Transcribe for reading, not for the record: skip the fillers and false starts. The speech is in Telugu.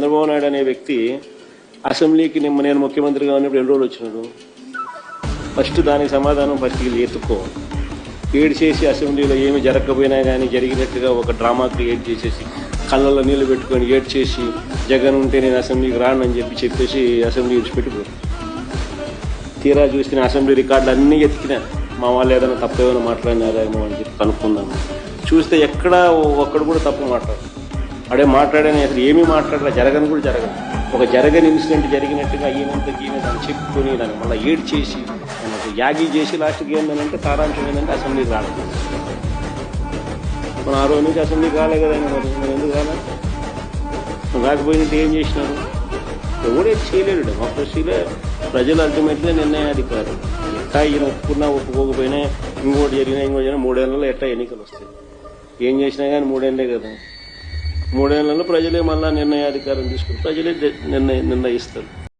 చంద్రబాబు నాయుడు అనే వ్యక్తి అసెంబ్లీకి నేను ముఖ్యమంత్రిగా ఉన్నప్పుడు 2 రోజులు వచ్చినాడు. ఫస్ట్ దానికి సమాధానం ఫస్ట్ వీళ్ళు ఎత్తుకో ఏడ్ చేసి అసెంబ్లీలో ఏమి జరగకపోయినా కానీ జరిగినట్టుగా ఒక డ్రామా క్రియేట్ చేసేసి కళ్ళల్లో నీళ్లు పెట్టుకొని ఏడ్ చేసి జగన్ ఉంటే నేను అసెంబ్లీకి రానని చెప్పేసి అసెంబ్లీ విడిచిపెట్టిపోయారు. తీరా చూస్తే అసెంబ్లీ రికార్డులు అన్నీ ఎత్తికినా మా వాళ్ళు ఏదైనా తప్పు ఏమైనా మాట్లాడినారేమో అని చెప్పి కనుక్కుందాము. చూస్తే ఎక్కడా ఒక్కడు కూడా తప్పు మాట్లాడు అడే మాట్లాడని అసలు ఏమీ మాట్లాడలే, జరగని కూడా జరగదు. ఒక జరగని ఇన్సిడెంట్ జరిగినట్టుగా ఈయనంతకి ఈయన దాన్ని చెప్పుకొని దాన్ని మళ్ళీ ఏడ్ చేసి యాగి చేసి లాస్ట్కి ఏంటంటే సారాంశం ఏంటంటే అసెంబ్లీకి రాలేదు. మనం ఆ రోజు నుంచి అసెంబ్లీకి రాలే కదా మరి మనం ఎందుకు రాలే? రాకపోయినట్టు ఏం చేసినారు? ఎవడేది చేయలేడు. డెమోక్రసీలో ప్రజలు అల్టిమేట్గా నిర్ణయాధికారులు. ఎట్టా ఈయన ఒప్పుకున్నా ఒప్పుకోకపోయినా ఇంకోటి జరిగినా 3 ఏళ్లలో ఎట్టా ఎన్నికలు వస్తాయి. ఏం చేసినా కానీ 3 ఏళ్ళే కదా. 3 ఏళ్లలో ప్రజలే మళ్ళా నిర్ణయాధికారం తీసుకుని ప్రజలే నిర్ణయిస్తారు.